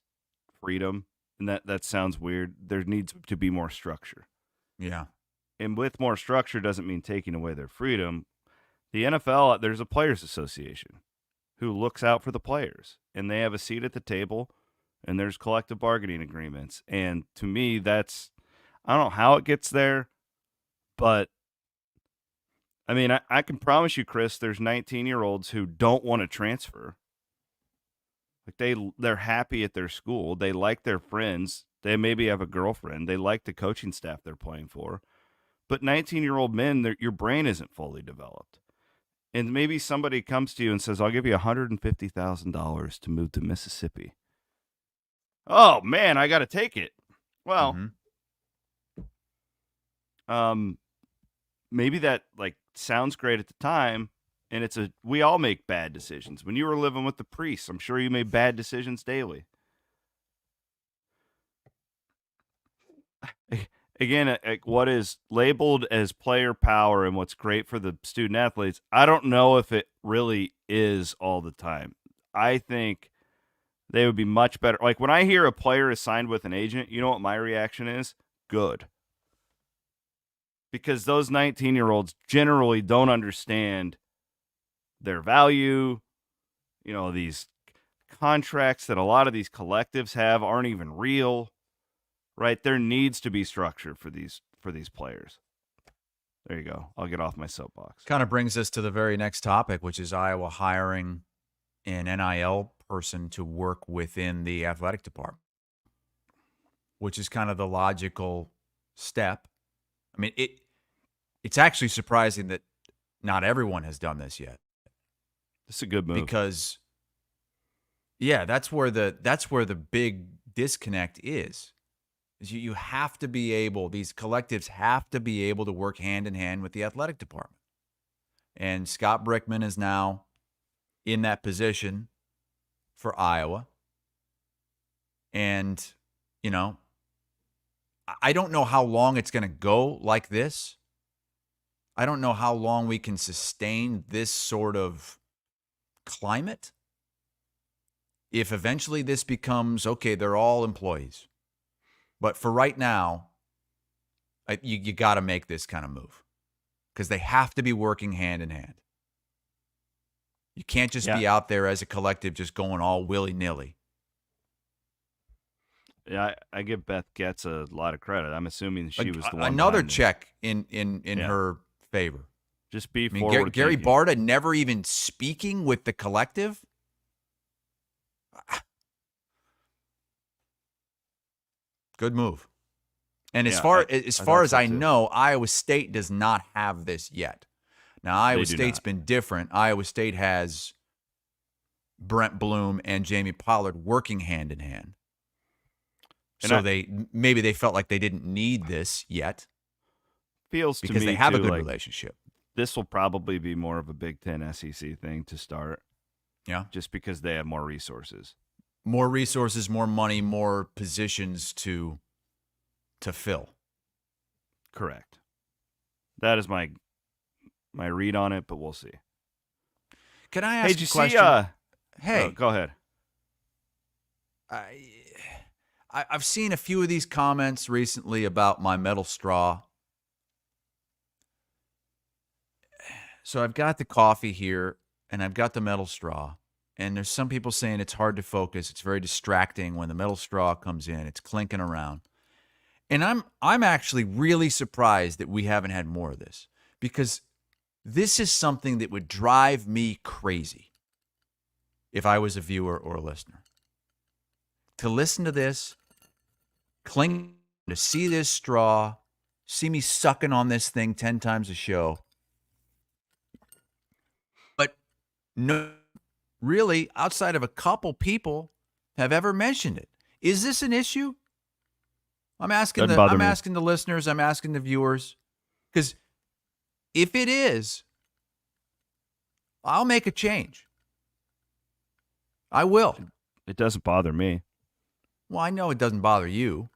freedom. And that sounds weird. There needs to be more structure. Yeah. And with more structure doesn't mean taking away their freedom. The NFL, there's a players association who looks out for the players, and they have a seat at the table, and there's collective bargaining agreements. And to me, I don't know how it gets there, but I mean, I can promise you, Chris, there's 19-year-olds who don't want to transfer. Like they're happy at their school. They like their friends. They maybe have a girlfriend. They like the coaching staff they're playing for. But 19-year-old men, your brain isn't fully developed. And maybe somebody comes to you and says, I'll give you $150,000 to move to Mississippi. Oh, man, I got to take it. Well, maybe that sounds great at the time. And we all make bad decisions. When you were living with the priests, I'm sure you made bad decisions daily. Again, what is labeled as player power and what's great for the student athletes, I don't know if it really is all the time. I think they would be much better. Like when I hear a player is signed with an agent, you know what my reaction is? Good. Because those 19-year-olds generally don't understand their value. You know, these contracts that a lot of these collectives have aren't even real. Right? There needs to be structure for these players. There you go. I'll get off my soapbox. Kind of brings us to the very next topic, which is Iowa hiring an NIL person to work within the athletic department, which is kind of the logical step. I mean, it's actually surprising that not everyone has done this yet. This is a good move. Because, yeah, that's where the big disconnect is. You have to be able, these collectives have to be able to work hand in hand with the athletic department. And Scott Brickman is now in that position for Iowa. And, you know, I don't know how long it's going to go like this. I don't know how long we can sustain this sort of climate. If eventually this becomes, okay, they're all employees. But for right now, you got to make this kind of move because they have to be working hand in hand. You can't just be out there as a collective just going all willy-nilly. Yeah, I give Beth Getz a lot of credit. I'm assuming she was the one. Another behind it. check in her favor. Just be I mean, forward. Gary thinking. Barta never even speaking with the collective. Good move. And as far as I know, Iowa State does not have this yet. Now, Iowa State's been different. Iowa State has Brent Bloom and Jamie Pollard working hand in hand. So maybe they felt like they didn't need this yet. Feels to me because they have a good like relationship. This will probably be more of a Big Ten SEC thing to start. Yeah, just because they have more resources, more money, more positions to fill. Correct. That is my read on it, but we'll see. Can I ask you a question? Hey, go ahead. I've seen a few of these comments recently about my metal straw. So I've got the coffee here, and I've got the metal straw. And there's some people saying it's hard to focus. It's very distracting when the metal straw comes in. It's clinking around. And I'm actually really surprised that we haven't had more of this, because this is something that would drive me crazy if I was a viewer or a listener. To listen to this, cling, to see this straw, see me sucking on this thing 10 times a show. But no, really, outside of a couple people, have ever mentioned it. Is this an issue? I'm asking the listeners, I'm asking the viewers, because if it is, I'll make a change. I will. It doesn't bother me. Well, I know it doesn't bother you.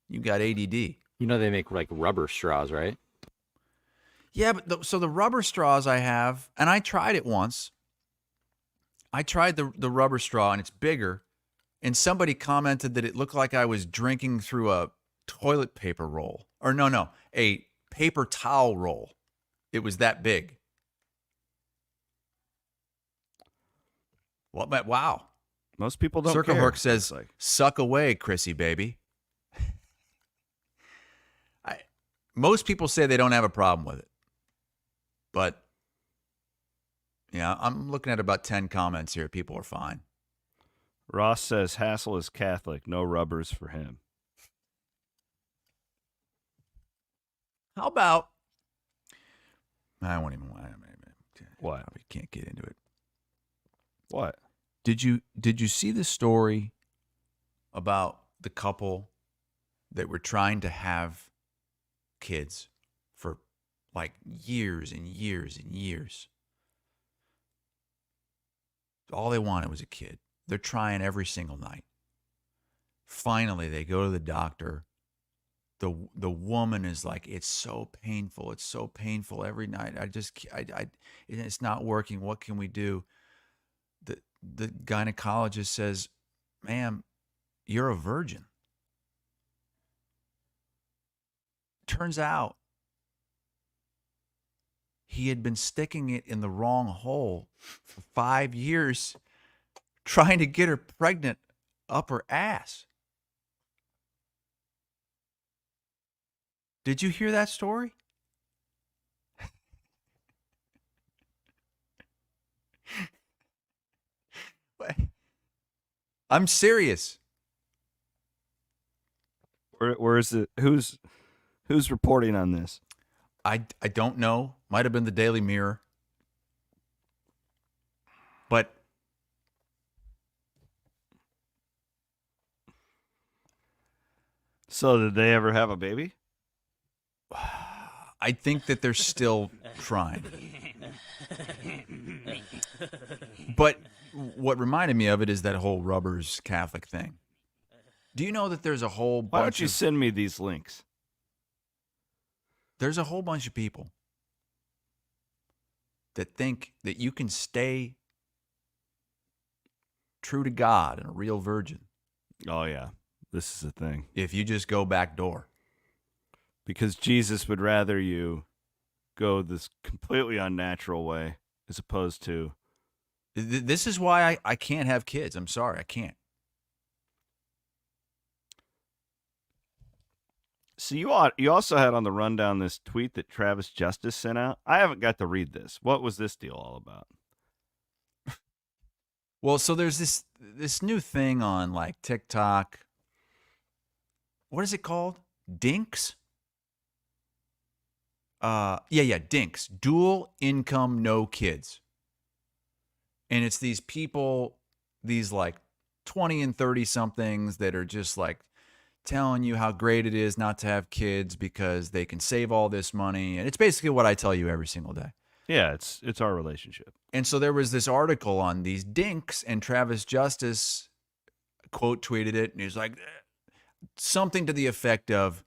You got ADD. You know they make like rubber straws, right? Yeah, but so the rubber straws I have, and I tried it once. I tried the rubber straw, and it's bigger. And somebody commented that it looked like I was drinking through a toilet paper roll. Or no, a paper towel roll. It was that big. What? Wow. Most people don't Circle care. Herc says, suck away, Chrissy, baby. Most people say they don't have a problem with it. But, yeah, I'm looking at about 10 comments here. People are fine. Ross says Hassel is Catholic. No rubbers for him. How about... I won't even... What? Probably can't get into it. What? Did you see the story about the couple that were trying to have kids for like years and years and years? All they wanted was a kid. They're trying every single night. Finally, they go to the doctor. The woman is like, it's so painful. It's so painful every night. It's not working. What can we do? The gynecologist says, ma'am, you're a virgin. Turns out he had been sticking it in the wrong hole for 5 years, trying to get her pregnant up her ass. Did you hear that story? I'm serious. Where is it? Who's reporting on this? I don't know. Might have been the Daily Mirror. But so did they ever have a baby? I think that they're still trying. But what reminded me of it is that whole rubbers Catholic thing. Do you know that there's a whole bunch Why don't you send me these links? There's a whole bunch of people that think that you can stay true to God and a real virgin. Oh, yeah. This is the thing. If you just go back door. Because Jesus would rather you go this completely unnatural way as opposed to... This is why I can't have kids. I'm sorry, I can't. So you also had on the rundown this tweet that Travis Justice sent out. I haven't got to read this. What was this deal all about? Well, so there's this new thing on like TikTok. What is it called? Dinks? Yeah, Dinks. Dual income, no kids. And it's these people, these like 20 and 30 somethings that are just like telling you how great it is not to have kids because they can save all this money. And it's basically what I tell you every single day. Yeah, it's our relationship. And so there was this article on these dinks, and Travis Justice quote tweeted it, and he was like something to the effect of,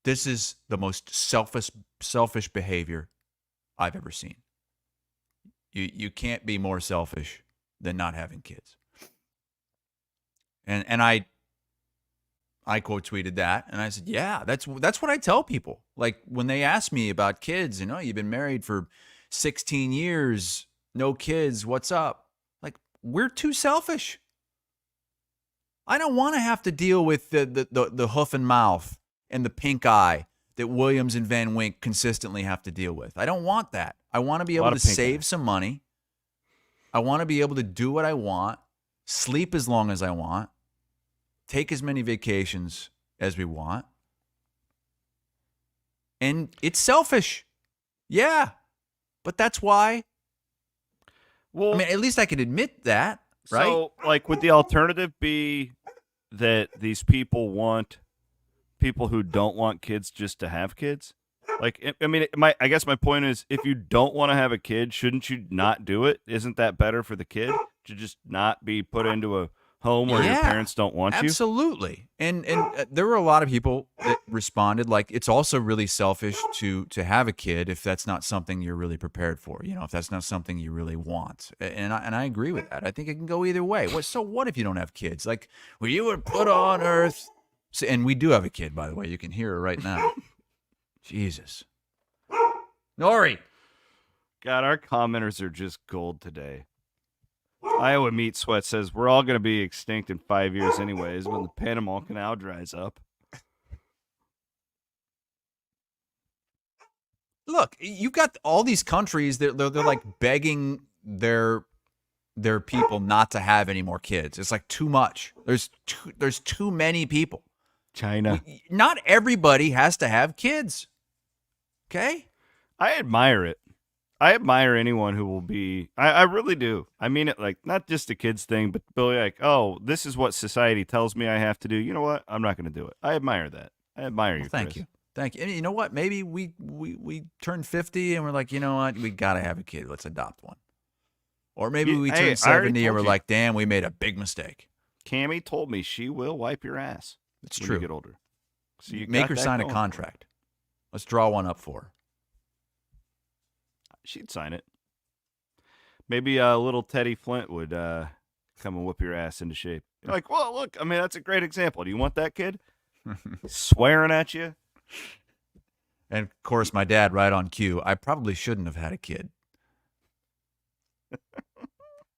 "This is the most selfish behavior I've ever seen. You can't be more selfish than not having kids." And I quote tweeted that, and I said, "Yeah, that's what I tell people. Like when they ask me about kids, you've been married for 16 years, no kids, what's up?" Like, we're too selfish. I don't want to have to deal with the hoof and mouth and the pink eye that Williams and Van Wink consistently have to deal with. I don't want that. I want to be able to save some money. I want to be able to do what I want, sleep as long as I want, take as many vacations as we want. And it's selfish. Yeah. But that's why. Well, I mean, at least I can admit that, right? So, like, would the alternative be that these people want people who don't want kids just to have kids? Like, I mean, I guess my point is, if you don't want to have a kid, shouldn't you not do it? Isn't that better for the kid to just not be put into a home where your parents don't want you? Absolutely. And there were a lot of people that responded like, it's also really selfish to have a kid if that's not something you're really prepared for, if that's not something you really want. And I agree with that. I think it can go either way. So what if you don't have kids? Like, well, you were put on earth. And we do have a kid, by the way. You can hear her right now. Jesus. Nori. God, our commenters are just gold today. Iowa Meat Sweat says, we're all going to be extinct in 5 years anyways when the Panama Canal dries up. Look, you've got all these countries that they're like begging their people not to have any more kids. It's like too much. There's too many people. China. Not everybody has to have kids. Okay? I admire it. I admire anyone who will be, I really do. I mean it, like, not just a kids thing, but Billy, like, oh, this is what society tells me I have to do. You know what? I'm not going to do it. I admire that. I admire you, Thank Chris. you. Thank you. And you know what? Maybe we turn 50 and we're like, you know what? We got to have a kid. Let's adopt one. Or maybe we turn 70 and we're like, damn, we made a big mistake. Cammie told me she will wipe your ass. It's when true. You get older. So you make her sign a contract. Let's draw one up for her. She'd sign it. Maybe little Teddy Flint would come and whip your ass into shape. You're like, well, look, I mean, that's a great example. Do you want that kid? Swearing at you? And, of course, my dad, right on cue, I probably shouldn't have had a kid.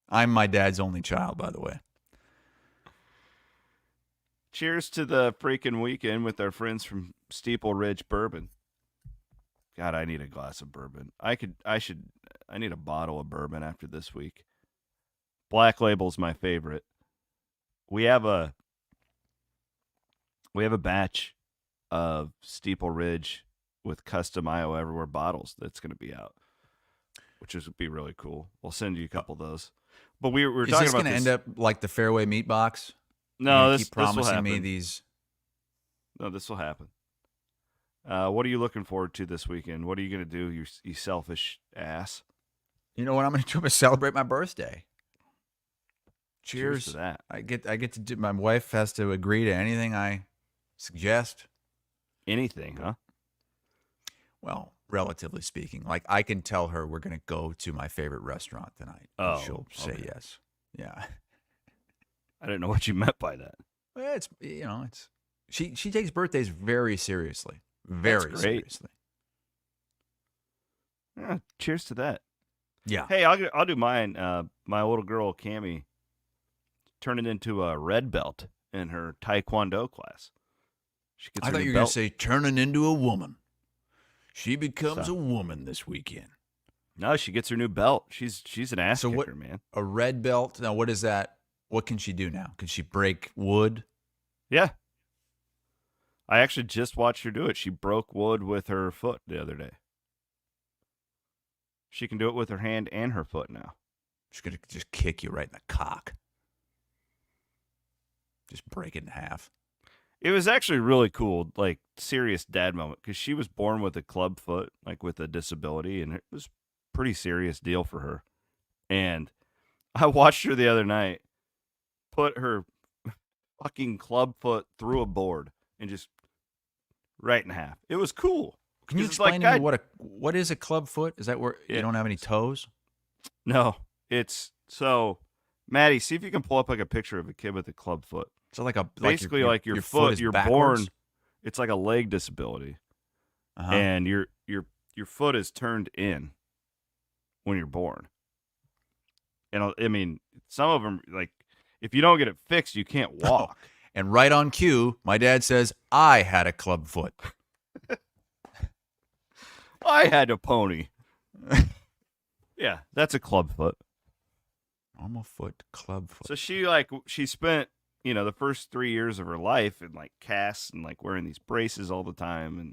I'm my dad's only child, by the way. Cheers to the freaking weekend with our friends from Steeple Ridge Bourbon. God, I need a glass of bourbon. I need a bottle of bourbon after this week. Black Label's my favorite. We have a batch of Steeple Ridge with custom Iowa Everywhere bottles that's going to be out, which is be really cool. We'll send you a couple of those. But we were talking about this. Is this going to end up like the Fareway meat box? No, keep promising this will happen. me these. No, this will happen. What are you looking forward to this weekend? What are you going to do, you selfish ass? You know what I'm going to do? I'm going to celebrate my birthday. Cheers to that. I get to do. My wife has to agree to anything I suggest. Anything, huh? Well, relatively speaking, like I can tell her we're going to go to my favorite restaurant tonight. Oh, she'll say okay. yes. Yeah. I didn't know what you meant by that. Well, it's she takes birthdays very seriously. Very seriously. Yeah, cheers to that. Yeah. Hey, I'll do mine. My little girl Cammie turned it into a red belt in her Taekwondo class. She gets I her thought new you were going belt. to say turning into a woman. She becomes So- a woman this weekend. No, she gets her new belt. She's an ass So kicker, what? man. A red belt. Now, what is that? What can she do now? Can she break wood? Yeah. I actually just watched her do it. She broke wood with her foot the other day. She can do it with her hand and her foot now. She's going to just kick you right in the cock. Just break it in half. It was actually really cool, like serious dad moment, because she was born with a club foot, like with a disability, and it was a pretty serious deal for her. And I watched her the other night put her fucking club foot through a board and just right in half. It was cool. Can you 'Cause it's explain like, to me what is a club foot? Is that where you don't have any toes? No, it's so, Maddie, see if you can pull up like a picture of a kid with a club foot. So like a Basically, your like your foot foot, is you're backwards? born. It's like a leg disability, Uh-huh. and your foot is turned in when you're born. And I mean, some of them, like, if you don't get it fixed, you can't walk. And right on cue, my dad says, I had a club foot. I had a pony. Yeah, that's a club foot. Normal foot, club foot. So she spent, the first 3 years of her life in like casts and like wearing these braces all the time, and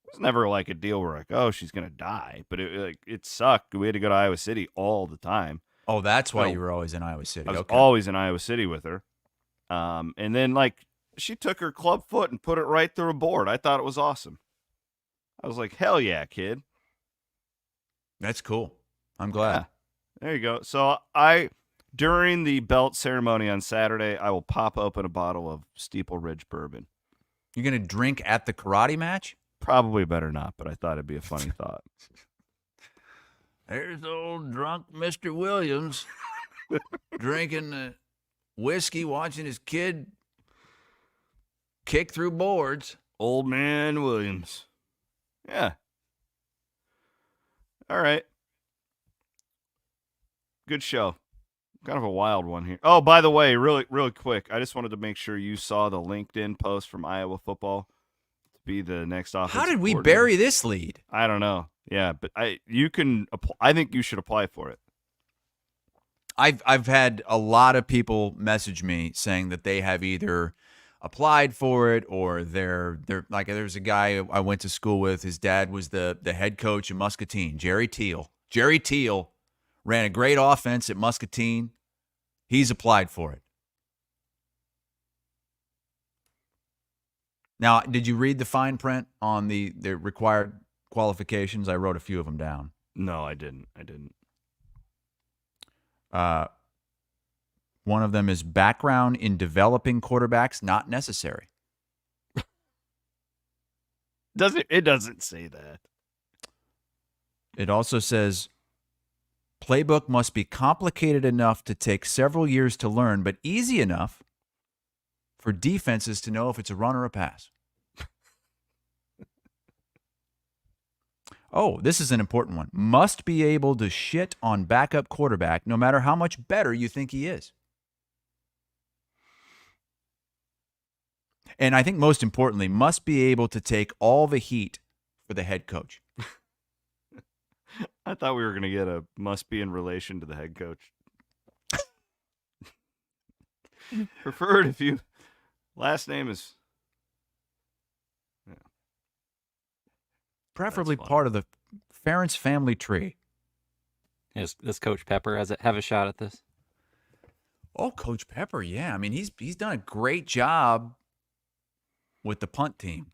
it was never like a deal where like, oh, she's gonna die, but it sucked. We had to go to Iowa City all the time. Oh, that's why So, you were always in Iowa City. I was Okay. always in Iowa City with her, and then like she took her club foot and put it right through a board. I thought it was awesome. I was like, hell yeah, kid. That's cool. I'm glad. Yeah. There you go. So during the belt ceremony on Saturday, I will pop open a bottle of Steeple Ridge bourbon. You're going to drink at the karate match? Probably better not, but I thought it'd be a funny thought. There's old drunk Mr. Williams drinking whiskey, watching his kid kick through boards. Old man Williams. Yeah. All right. Good show. Kind of a wild one here. Oh, by the way, really, really quick, I just wanted to make sure you saw the LinkedIn post from Iowa football to be the next offensive How did we coordinator. bury this lead? I don't know. Yeah, but I think you should apply for it. I've had a lot of people message me saying that they have either applied for it or they're like, there's a guy I went to school with. His dad was the head coach of Muscatine, Jerry Teal. Jerry Teal ran a great offense at Muscatine. He's applied for it. Now, did you read the fine print on the required qualifications? I wrote a few of them down. No, I didn't. One of them is background in developing quarterbacks not necessary. It doesn't say that. It also says playbook must be complicated enough to take several years to learn, but easy enough for defenses to know if it's a run or a pass. Oh, this is an important one. Must be able to shit on backup quarterback no matter how much better you think he is. And I think most importantly, must be able to take all the heat for the head coach. I thought we were going to get a must be in relation to the head coach. Preferred if you last name is Preferably That's fine. part of the Ferentz family tree. Does Coach Pepper have a shot at this? Oh, Coach Pepper, yeah. I mean, he's done a great job with the punt team.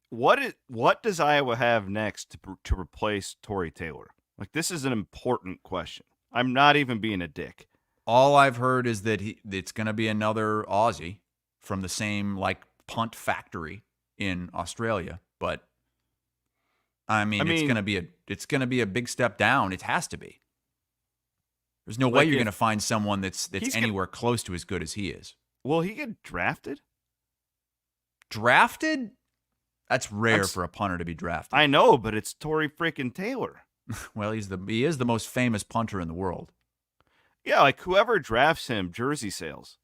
What does Iowa have next to replace Torrey Taylor? Like, this is an important question. I'm not even being a dick. All I've heard is that it's going to be another Aussie from the same like punt factory in Australia, but I mean it's going to be a big step down. It has to be. There's no way you're going to find someone that's anywhere close to as good as he is. Will he get drafted? Drafted? That's rare for a punter to be drafted. I know, but it's Torrey freaking Taylor. Well, he is the most famous punter in the world. Yeah, like whoever drafts him, jersey sales.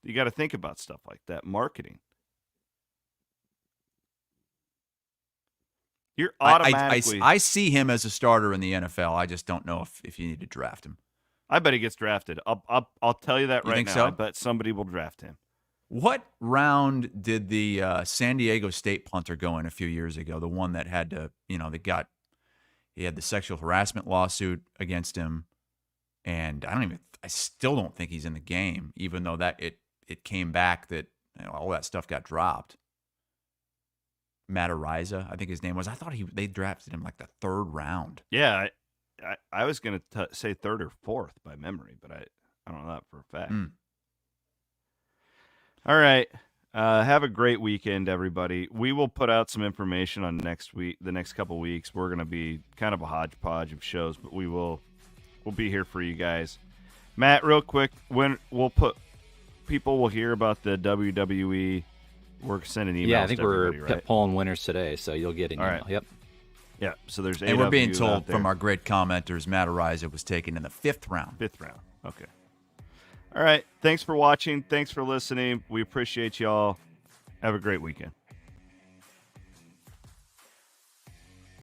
You got to think about stuff like that, marketing. You're automatically. I see him as a starter in the NFL. I just don't know if you need to draft him. I bet he gets drafted. I'll tell you that You right think now. so? I bet somebody will draft him. What round did the San Diego State punter go in a few years ago? The one that had to, he had the sexual harassment lawsuit against him, and I still don't think he's in the game, even though that it came back that all that stuff got dropped. Matt Ariza, I think his name was. I thought they drafted him like the 3rd round. Yeah, I was going to say 3rd or 4th by memory, but I don't know that for a fact. All right. Have a great weekend, everybody. We will put out some information on the next couple weeks. We're going to be kind of a hodgepodge of shows, but we'll be here for you guys. Matt, real quick, when people will hear about the WWE, we're sending emails. Yeah, I think to we're right? pulling winners today, so you'll get an email. All right. Yep. Yeah, so there's 8 And we're of being you told out there. from our great commenters, Matt Ariza was taken in the 5th round. 5th round. Okay. All right. Thanks for watching. Thanks for listening. We appreciate y'all. Have a great weekend.